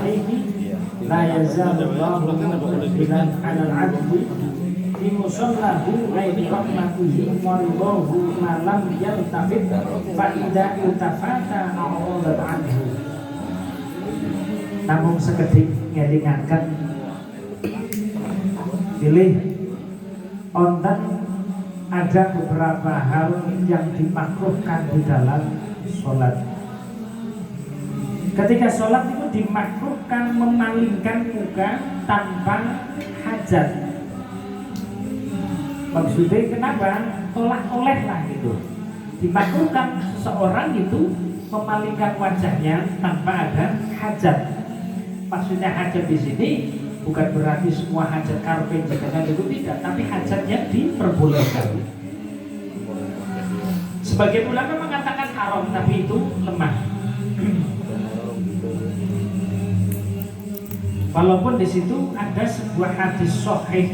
sahihi la yazalullahu muqbilan 'alal 'abdi fi musallahu ay bi rahmatihi wa ridahu ma lam yaltafit fa idza iltafata a'radat anhu. Namun sekedik ngelingaken pilih onten ada beberapa hal yang dimakruhkan di dalam sholat. Ketika sholat itu dimakruhkan memalingkan muka tanpa hajat. Maksudnya kenapa? Tolak-oleh lah gitu. Dimakruhkan seseorang itu memalingkan wajahnya tanpa ada hajat. Maksudnya hajat di sini bukan berarti semua hajat karpet jangan itu tidak, tapi hajat yang diperbolehkan. Sebagian ulama mengatakan haram, tapi itu lemah. Walaupun di situ ada sebuah hadis sahih,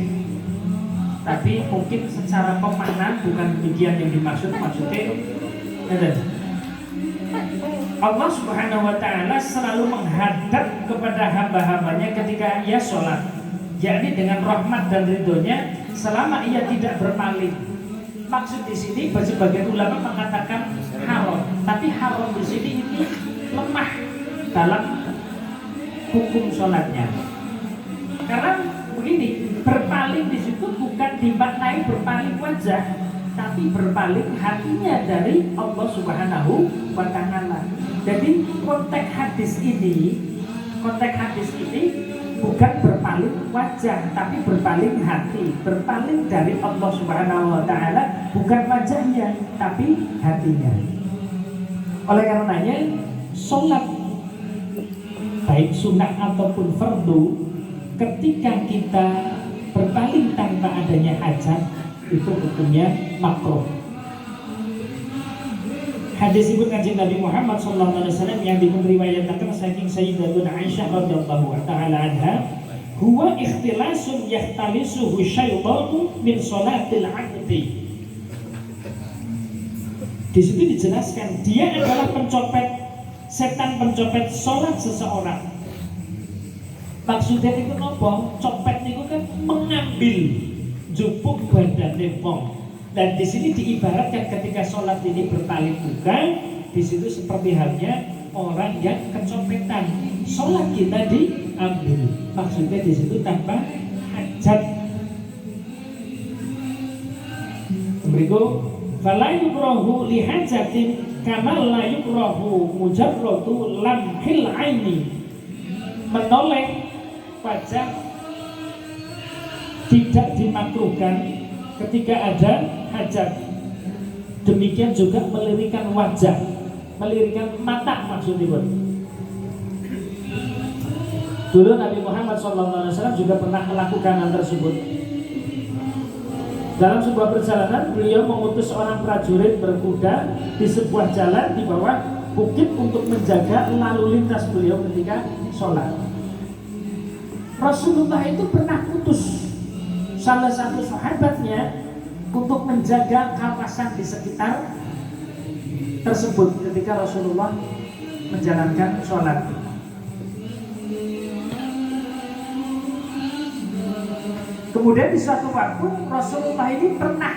tapi mungkin secara pemaknaan bukan demikian yang dimaksud. Maksudnya Allah Subhanahu wa ta'ala selalu menghadap kepada hamba-hambanya ketika ia sholat, yakni dengan rahmat dan ridhonya selama ia tidak berpaling. Maksud di sini sebagian ulama mengatakan haram, tapi haram di sini ini lemah dalam hukum sholatnya. Karena begini, berpaling di situ bukan dimaknai berpaling wajah, tapi berpaling hatinya dari Allah Subhanahu wa ta'ala. Jadi konteks hadis ini bukan berpaling wajah, tapi berpaling hati, berpaling dari Allah Subhanahu wa ta'ala, bukan wajahnya, tapi hatinya. Oleh karenanya sholat baik sunnah ataupun fardu, ketika kita berpaling tanpa adanya hajat, itu hukumnya makruh. Hadis ibu kanjeng Nabi Muhammad SAW yang diriwayatkan saking Sayyidatuna Aisyah radhiyallahu taala anha, huwa ikhtilasun yahtalisuhu syaitanu min sholatil 'abdi. Di situ dijelaskan dia adalah pencopet, setan pencopet sholat seseorang. Maksudnya itu nopo? Copet itu kan mengambil jupuk badane wong. Dan di sini diibaratkan ketika sholat ini berpaling muka, di situ seperti halnya orang yang kecopetan. Sholat kita diambil. Maksudnya di situ tanpa hajat. Berikut, fala yukrahu li hajatin kama la yukrahu mujarradu lamhil aini. Menoleh wajah tidak dimakruhkan ketika ada hajat. Demikian juga melirikan wajah, melirikan mata maksudnya. Dulu Nabi Muhammad SAW juga pernah melakukan hal tersebut. Dalam sebuah perjalanan, beliau mengutus seorang prajurit berkuda di sebuah jalan di bawah bukit untuk menjaga lalu lintas beliau ketika sholat. Rasulullah itu pernah utus salah satu sahabatnya untuk menjaga kawasan di sekitar tersebut ketika Rasulullah menjalankan sholat. Kemudian di suatu waktu Rasulullah ini pernah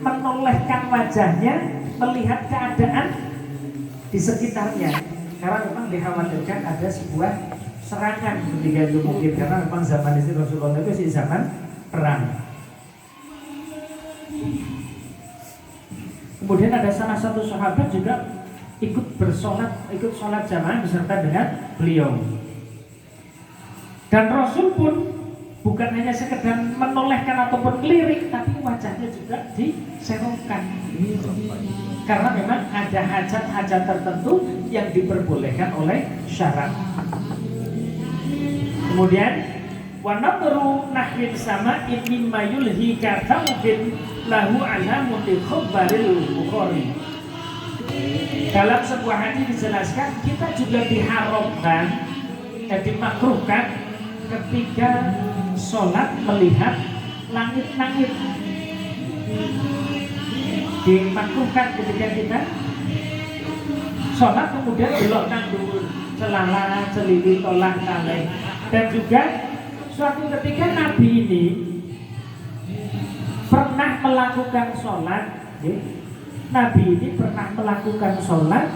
menolehkan wajahnya melihat keadaan di sekitarnya, karena memang dikhawatirkan ada sebuah serangan ketika itu mungkin, karena memang zaman itu Rasulullah itu masih zaman perang. Kemudian ada salah satu sahabat juga ikut sholat jamaah beserta dengan beliau. Dan Rasul pun bukan hanya sekedar menolehkan ataupun melirik, tapi wajahnya juga diserongkan. Karena memang ada hajat-hajat tertentu yang diperbolehkan oleh syarat. Kemudian wa nadru nahwin sama mimma yulhika thawbin lahu alamun li khabaril Bukhari. Dalam sebuah hadis dijelaskan kita juga diharamkan dan dimakruhkan ketika sholat melihat langit-langit. Dimakruhkan ketika kita sholat kemudian belok nang dhuwur celala, celili, tolak, taleh. Dan juga suatu ketika Nabi ini pernah melakukan sholat, ya. Nabi ini pernah melakukan sholat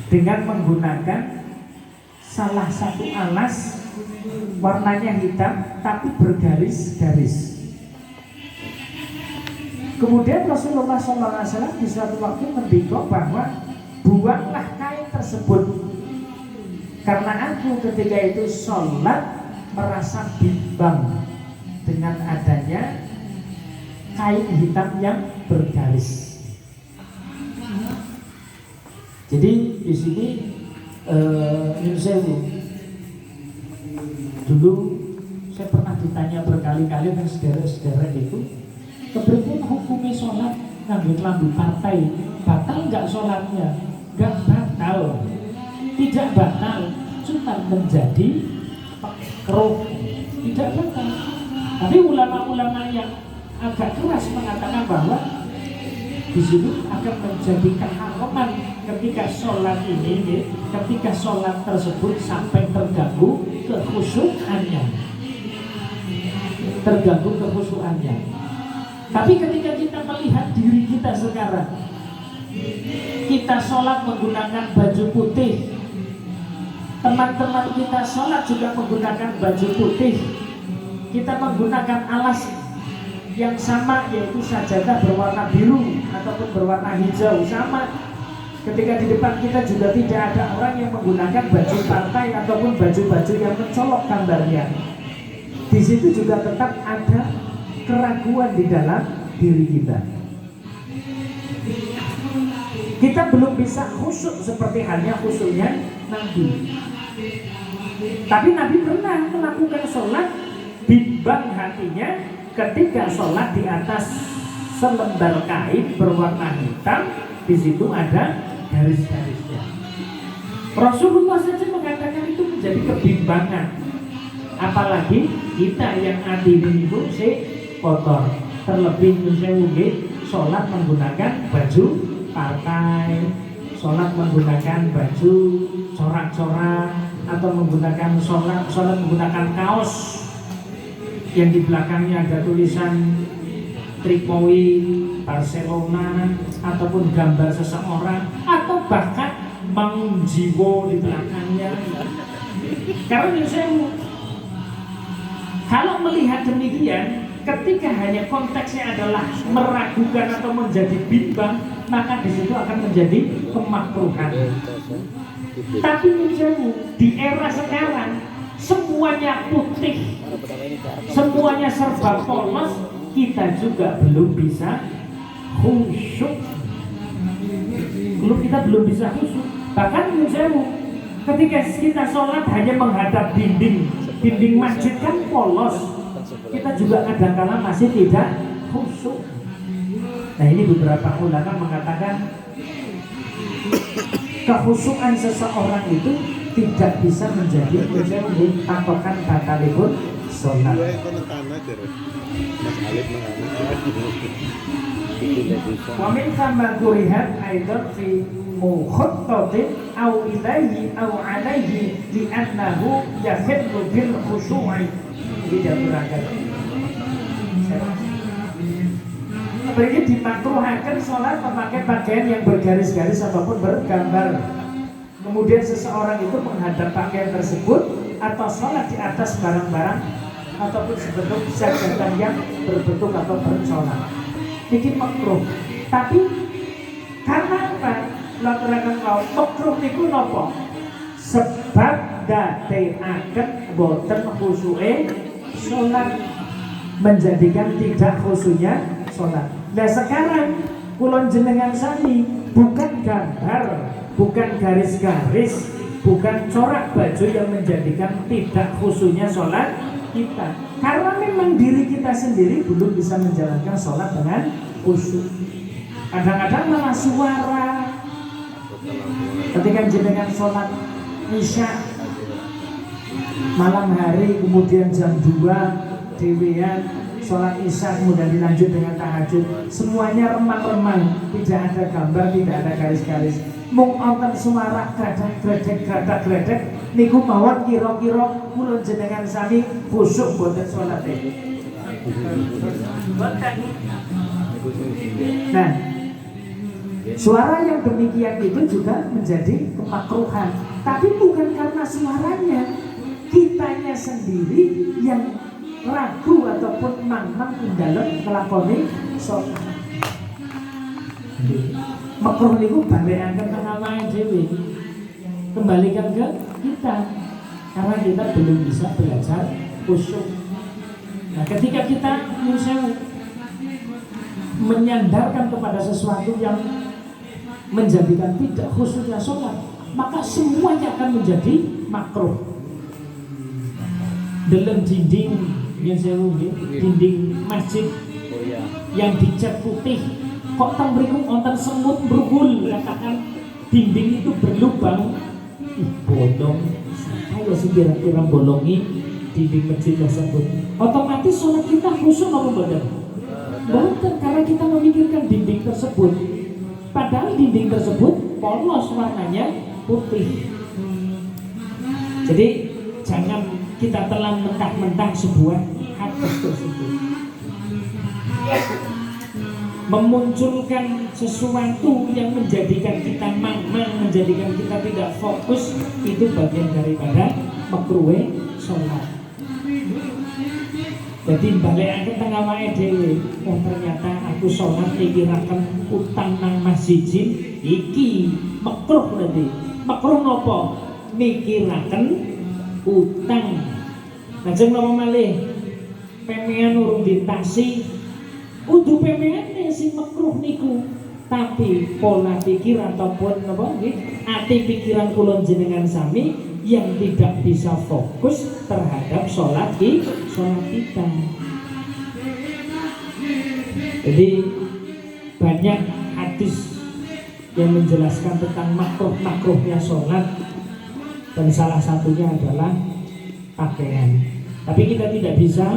dengan menggunakan salah satu alas warnanya hitam tapi bergaris-garis. Kemudian Rasulullah SAW di suatu waktu mendikok bahwa buanglah kain tersebut, karena aku ketika itu sholat merasa bimbang dengan adanya kain hitam yang bergaris. Jadi di sini dulu saya pernah ditanya berkali-kali dengan saudara-saudara itu, keberipun hukumnya sholat nganggo klambi partai, batal nggak sholatnya? Nggak batal, tidak batal, cuma menjadi keruh, tidak batal. Tapi ulama-ulama yang agak keras mengatakan bahwa di sini akan menjadi keharaman ketika sholat ini, ketika sholat tersebut sampai terganggu kekhusyukannya, Tapi ketika kita melihat diri kita sekarang, kita sholat menggunakan baju putih, teman-teman kita sholat juga menggunakan baju putih, kita menggunakan alas yang sama, yaitu sajadah berwarna biru ataupun berwarna hijau sama. Ketika di depan kita juga tidak ada orang yang menggunakan baju partai ataupun baju-baju yang mencolok gambarnya. Di situ juga tetap ada keraguan di dalam diri kita. Kita belum bisa khusyuk seperti halnya khusyuknya Nabi. Tapi Nabi pernah melakukan sholat, bimbang hatinya ketika sholat di atas selembar kain berwarna hitam, di situ ada garis-garisnya. Rasulullah saja mengatakan itu menjadi kebimbangan. Apalagi kita yang hati itu kotor. Terlebih misalnya sholat menggunakan baju partai, sholat menggunakan baju corak-corak, atau menggunakan sholat menggunakan kaos yang di belakangnya ada tulisan Tripoli, Barcelona, ataupun gambar seseorang, atau bahkan Mangunjiwo di belakangnya. Karena saya kalau melihat demikian, ketika hanya konteksnya adalah meragukan atau menjadi bimbang, maka di situ akan menjadi kemakruhan. Tapi misalnya di era sekarang semuanya putih, semuanya serba polos, kita juga belum bisa khusyuk. Kita belum bisa khusyuk. Bahkan misalnya ketika kita sholat hanya menghadap dinding masjid kan polos, kita juga kadang-kadang masih tidak khusyuk. Nah, ini beberapa ulama mengatakan kekhusyukan seseorang itu tidak bisa menjadi patokan batalipun sholat. Wamin sama kurihat aidan fi mukhattatin au ilaihi au alaihi li'annahu yahillu bil khusyu'i. Tidak berangkat. Berarti dimakruhkan sholat memakai pakaian yang bergaris-garis ataupun bergambar. Kemudian seseorang itu menghadap pakaian tersebut atau sholat di atas barang-barang ataupun sebentuk sajadah yang berbentuk atau bercolak. Ini makruh. Tapi karena apa? Lakukan makruh itu nopo? Sebab dadekaken boten khusyuke sholat, menjadikan tidak khusyuknya sholat. Nah sekarang kulon jenengan sami bukan gambar, bukan garis-garis, bukan corak baju yang menjadikan tidak khusyuknya sholat kita. Karena memang diri kita sendiri belum bisa menjalankan sholat dengan khusyuk. Kadang-kadang malah suara. Ketika jenengan sholat isya malam hari, kemudian jam 2 dewean sholat isya, kemudian dilanjut dengan tahajud, semuanya remang-remang, tidak ada gambar, tidak ada garis-garis. mung wonten suara gredeg niku mawon kira-kira kula jenengan sami khusuk boten salate. Nah, suara yang demikian itu juga menjadi kemakruhan, tapi bukan karena suaranya, kitanya sendiri yang ragu ataupun mang-mang ing dalem nglakoni salat. Makruh niku balekaken nang awake dhewe. Kembalikan ke kita, karena kita belum bisa belajar khusyuk. Nah, ketika kita menyandarkan kepada sesuatu yang menjadikan tidak khusyuknya sholat, maka semuanya akan menjadi makruh. Dalam dinding masjid yang dicat putih, kok teng mriku wonten semut bergul, katakan dinding itu berlubang. Ih, bodong. Ayo sing kira-kira bolongi dinding masjid tersebut. Otomatis sholat kita khusyuk apa boten? Boten, karena kita memikirkan dinding tersebut. Padahal dinding tersebut polos warnanya putih. Jadi jangan kita telan mentah-mentah sebuah hadis tersebut. Memunculkan sesuatu yang menjadikan kita mang-mang, menjadikan kita tidak fokus, itu bagian daripada makruhe sholat. Jadi balekaken teng awake dhewe, oh ternyata aku sholat dikiraken utang nang masjidin, iki makruh berarti. Makruh napa? Mikiraken utang. Lajeng napa malih? Pemean urung ditasi, udu pemeane sing makruh niku. Tapi pola pikir ataupun napa nggih, ati pikiran kula jenengan sami yang tidak bisa fokus terhadap sholat kita. Jadi banyak hadis yang menjelaskan tentang makruhnya sholat, dan salah satunya adalah pakaian. Tapi kita tidak bisa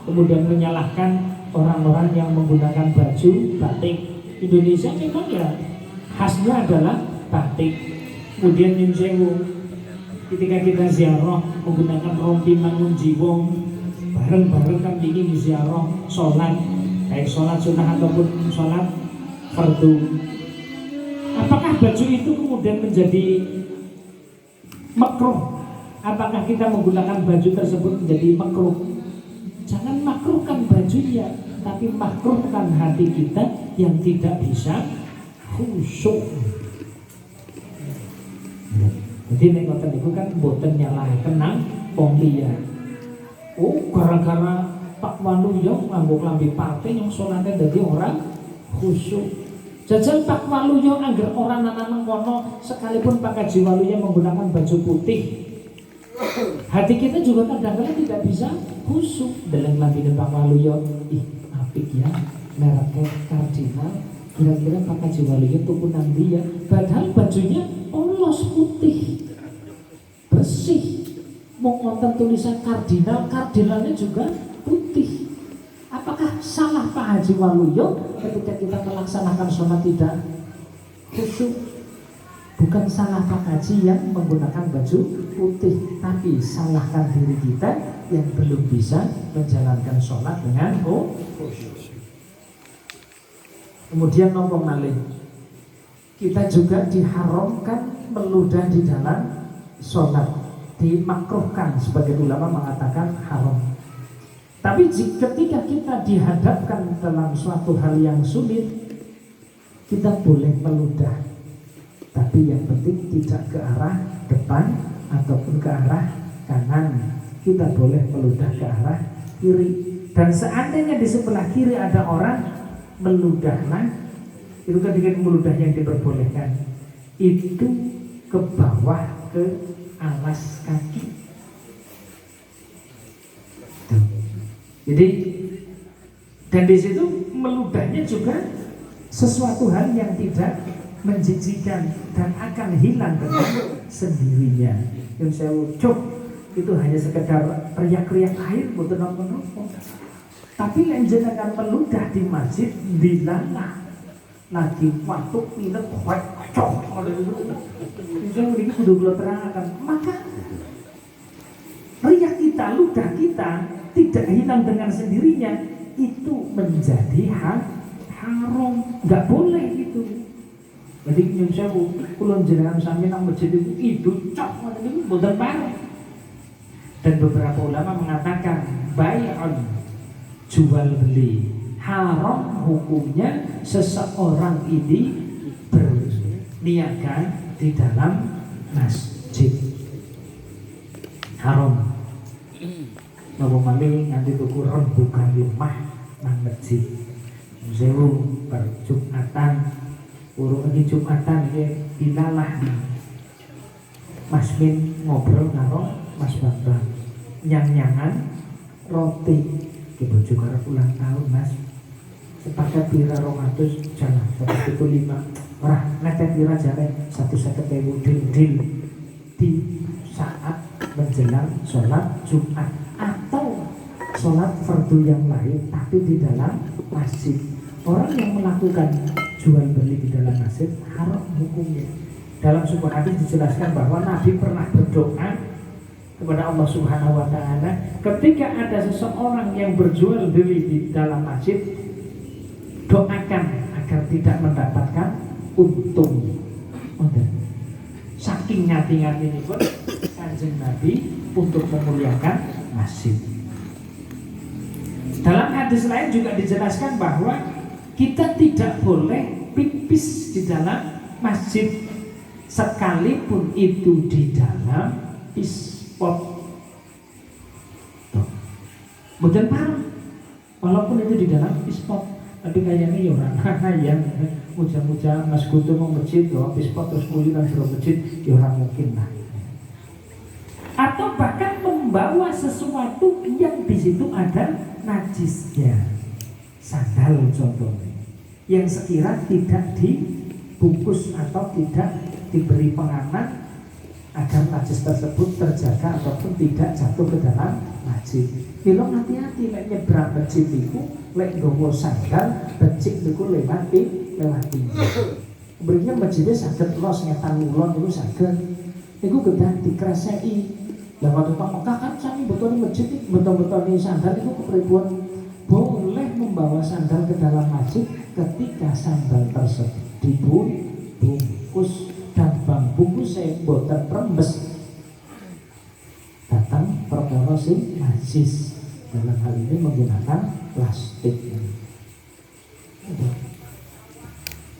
kemudian menyalahkan orang-orang yang menggunakan baju batik. Indonesia memang ya khasnya adalah batik. Kemudian nyun sewu, ketika kita ziarah menggunakan rompi mangun jiwong, bareng-bareng kan ingin ziarah sholat, baik sholat sunnah ataupun sholat fardu. Apakah baju itu kemudian menjadi makruh? Apakah kita menggunakan baju tersebut menjadi makruh? Jangan makruhkan bajunya, tapi makruhkan hati kita yang tidak bisa khusyuk. Jadi nek ngoten niku kan mboten nyalahaken nang wong liya. Oh, gara-gara Pak Waluyo nganggo klambi partai yang salate dadi orang khusyuk. Jajal Pak Waluyo angger orang nang kono, sekalipun Pak Haji Waluyo menggunakan baju putih, hati kita juga kadang-kadang tidak bisa khusyuk. Dalam lambine Pak Waluyo, ih apik ya, mereknya kardinal. Kira-kira Pak Haji Waluyo tuku nang dia, padahal bajunya polos putih bersih. Mau nonton tulisan kardinal, kardinalnya juga putih. Apakah salah Pak Haji Waluyo ketika kita melaksanakan sholat tidak khusyuk? Bukan salah Pak Haji yang menggunakan baju putih, tapi salahkan diri kita yang belum bisa menjalankan sholat dengan khusyuk. Kemudian nombor malih, kita juga diharamkan meludah di dalam sholat, dimakruhkan, sebagai ulama mengatakan haram. Tapi ketika kita dihadapkan dalam suatu hal yang sulit, kita boleh meludah, tapi yang penting tidak ke arah depan ataupun ke arah kanan. Kita boleh meludah ke arah kiri. Dan seandainya di sebelah kiri ada orang, meludahlah, itu ketika meludah yang diperbolehkan itu ke bawah, ke alas kaki. Tuh. Jadi dan di situ meludahnya juga sesuatu hal yang tidak menjijikan dan akan hilang dengan sendirinya. Yang saya ucap itu hanya sekedar teriak-teriak air, bukan apa-apa. Tapi yang jenengan meludah di masjid dilarang. lagi watuk minum kocok kalau itu saya ini kudu kula terangkan. Maka riak kita, ludah kita tidak hilang dengan sendirinya, itu menjadi haram, nggak boleh gitu. Jadi nyun sewu kula jenengan sami nang masjid itu cok niku mboten parah. Dan beberapa ulama mengatakan bai'un, jual beli haram hukumnya seseorang ini berniaga di dalam masjid haram. Napa malih nganti tuku rembugan rumah nang masjid. Sewu per Jumatan, urung iki Jumatan iki dilalah Mas Min ngobrol karo Mas Bambang nyang-nyangan roti ke bojo karo ulang tahun Mas. Sepakat pira 200 jalan 175 ora netek pira jare 150.000 dil di saat menjelang sholat Jumat atau sholat fardu yang lain tapi di dalam masjid. Orang yang melakukan jual beli di dalam masjid haram hukumnya. Dalam sebuah hadis dijelaskan bahwa Nabi pernah berdoa kepada Allah Subhanahu wa taala ketika ada seseorang yang berjual beli di dalam masjid, doakan agar tidak mendapatkan untung. Saking ngati-ngati ini pun Kanjeng Nabi untuk memuliakan masjid. Dalam hadis lain juga dijelaskan bahwa kita tidak boleh pipis di dalam masjid sekalipun itu di dalam spot. Bukan parah, walaupun itu di dalam spot, tapi kayaknya ya orang yang muja-muja Mas Gutu mau masjid, ya spot terus kuliah di masjid, ya orang mungkin lah. Atau bahkan membawa sesuatu yang di situ ada najisnya, sandal contohnya, yang sekira tidak dibungkus atau tidak diberi pengaman agar najis tersebut terjaga ataupun tidak jatuh ke dalam masjid. Bilo hati-hati lek nyebrang masjid itu, lek nggawa sandal becik niku lewat tinggi. Berikutnya masjidnya saged los ngetan ulon niku saged. Niku kedah dikreseki. Lah waktu teng Mekah kan sami betone masjid iki, beton-betone sandal niku kepripun? Boleh membawa sandal ke dalam masjid ketika sandal tersebut dibungkus dan bungkus saya boten rembes datang perkara sing najis, dalam hal ini menggunakan plastik.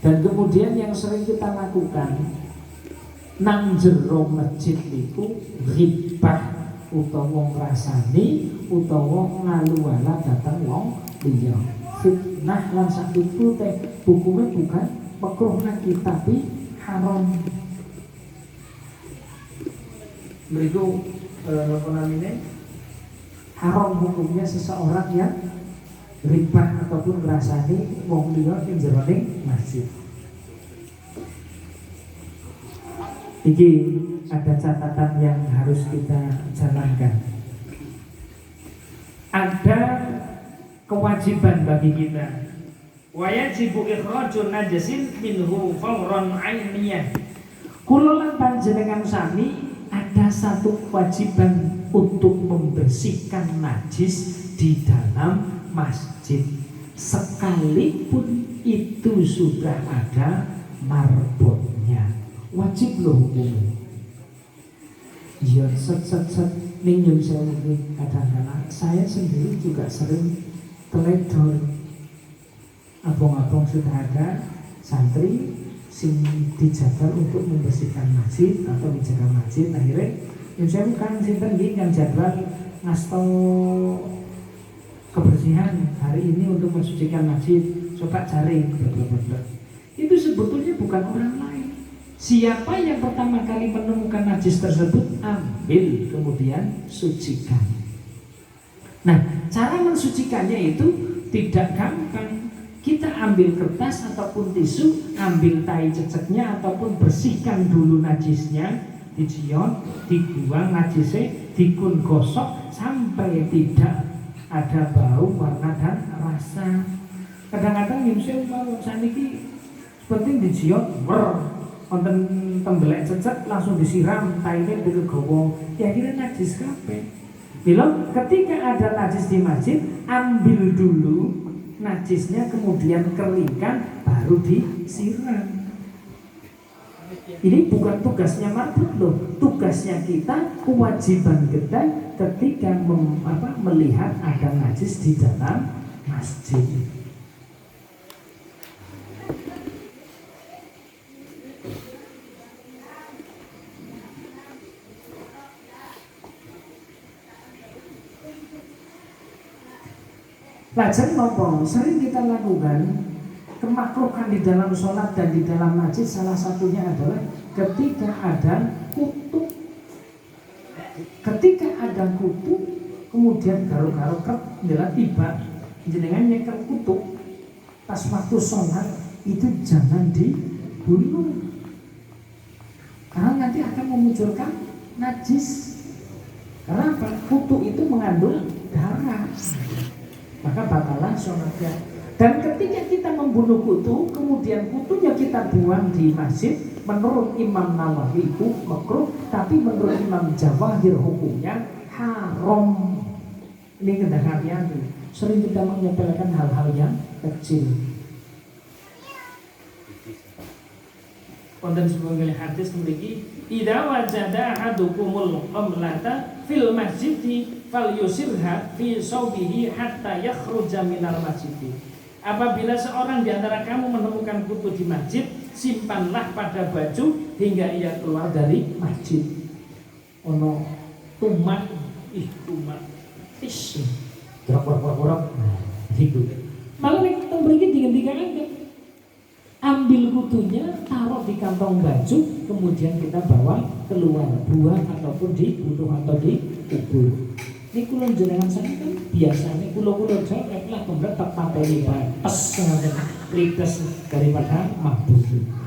Dan kemudian yang sering kita lakukan nang jero masjid itu ribah utawa ngrasani utawa ngalu-ala datang wong liya, fitnah lan sak itu teh hukumnya bukan makruh lagi tapi haram. Berikut apa namanya, haram hukumnya seseorang yang ribah ataupun ngrasani wong liya ing jroning masjid. Iki ada catatan yang harus kita jalankan. Ada kewajiban bagi kita. Wa yajibu ikhrajun najasin minhu fawran ainiyah. Kula lan panjenengan sami ada satu kewajiban untuk membersihkan najis di dalam masjid sekalipun itu sudah ada marbotnya. Wajib loh hukumnya. Ya set ning nyun sewu kadang-kadang saya sendiri juga sering teledor. Abang-abang sudah ada santri sing dijaga untuk membersihkan masjid atau menjaga masjid, akhirnya nyun sewu kan sinten nggih yang jadwal ngasto kebersihan hari ini untuk mensucikan masjid, coba cari betul-betul. Itu sebetulnya bukan orang lain. Siapa yang pertama kali menemukan najis tersebut, ambil kemudian sucikan. Nah, cara mensucikannya itu tidak gampang. Kita ambil kertas ataupun tisu, ambil tai ceceknya ataupun bersihkan dulu najisnya, dicion, dibuang najisnya, dikun gosok sampai tidak ada bau, warna dan rasa. Kadang-kadang nyusul kalau saniki penting dijiot wonten tembelek cecek langsung disiram taine dilegowo ya kira najis kabeh. Bila ketika ada najis di masjid, ambil dulu najisnya kemudian keringkan baru disiram. Ini bukan tugasnya marbot loh, tugasnya kita, kewajiban kita ketika melihat ada najis di dalam masjid. Lajeng nopo sering kita lakukan kemakruhan di dalam sholat dan di dalam masjid, salah satunya adalah ketika ada kutu. Ketika ada kutu, kemudian karo-karo krep adalah tiba jenengan nyeker kutu pas waktu sholat itu jangan dibunuh karena nanti akan memunculkan najis. Karena apa? Kutu itu mengandung darah, maka batalan sholatnya. Dan ketika kita membunuh kutu, kemudian kutunya kita buang di masjid, menurut Imam Nawawi itu makruh, tapi menurut Imam Jawahir hukumnya haram. Ini kita hati-hati. Sering kita menyepelekan hal-hal yang kecil. Wonten sebuah hadis memiliki idza wajada ahadukumul qamlata fil masjidi falyusirha fi saubihi hatta yakhruja minal masjidi. Apabila seorang di antara kamu menemukan kutu di masjid, simpanlah pada baju hingga ia keluar dari masjid. Ono tumak, tumak, gerak-gerak, gitu. Malah nek teng mriki dihentikan aja. Ambil kutunya, taruh di kantong baju, kemudian kita bawa keluar, buang ataupun dibunuh atau dikubur. Ini kulon jenengan saya kan biasanya kulo-kulo jauh lah kemudian tak pateni pes lites daripada mabuk.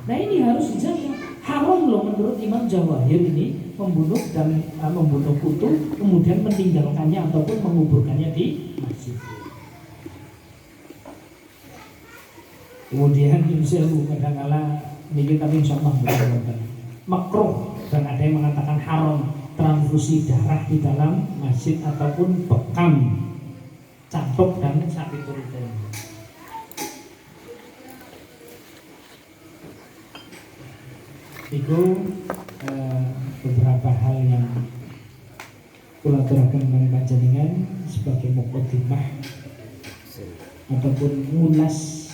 Nah ini harus dijaga. Haram loh menurut Imam Jawahir ini membunuh dan membunuh kutu kemudian meninggalkannya ataupun menguburkannya di masjid. Kemudian insyaallah kadang-kala ini kita insyaallah makruh dan ada yang mengatakan haram transfusi darah di dalam masjid ataupun bekam, cantuk dan sapi turuten. Itu beberapa hal yang kula aturaken dengan panjenengan sebagai mukadimah ataupun ngulas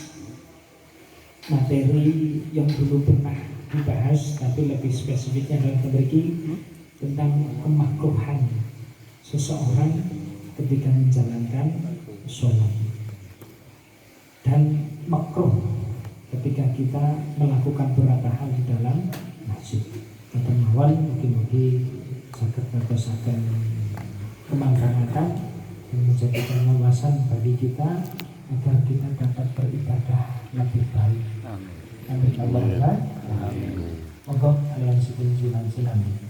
materi yang dulu pernah dibahas, tapi lebih spesifiknya adalah memiliki tentang kemakruhan seseorang ketika menjalankan sholat dan makruh ketika kita melakukan beberapa hal di dalam masjid. Pertemuan mungkin saged kemangkangan dan menjadikan wawasan bagi kita agar kita dapat beribadah lebih baik. Amin. Amin. Monggo kalian silakan.